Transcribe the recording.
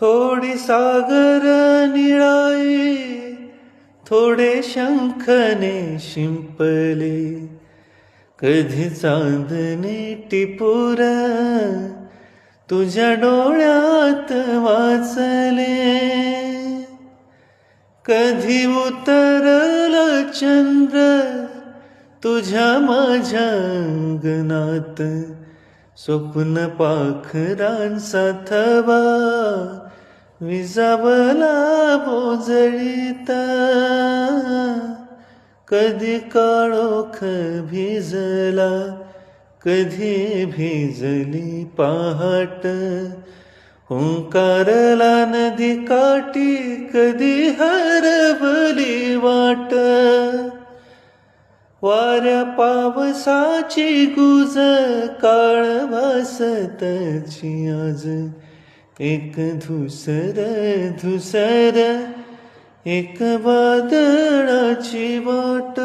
थोडी सागर निळाई, थोडे शंखने शिंपले, कधी चांदणे टिपूर तुझ्या डोळ्यात वाचले, कधी उतरला चंद्र तुझ्या माझ्या अंगणात, स्वप्न पाखरांचा थवा विजावला बोजळीत, कधी काळोख भिजला, कधी भिजली पहाट, हुंकारला नदी काठी, कधी हरवली वाट, वाऱ्या पावसाची गुज काळभासताची आज, एक धुसर धुसर एक वादळाची वाट.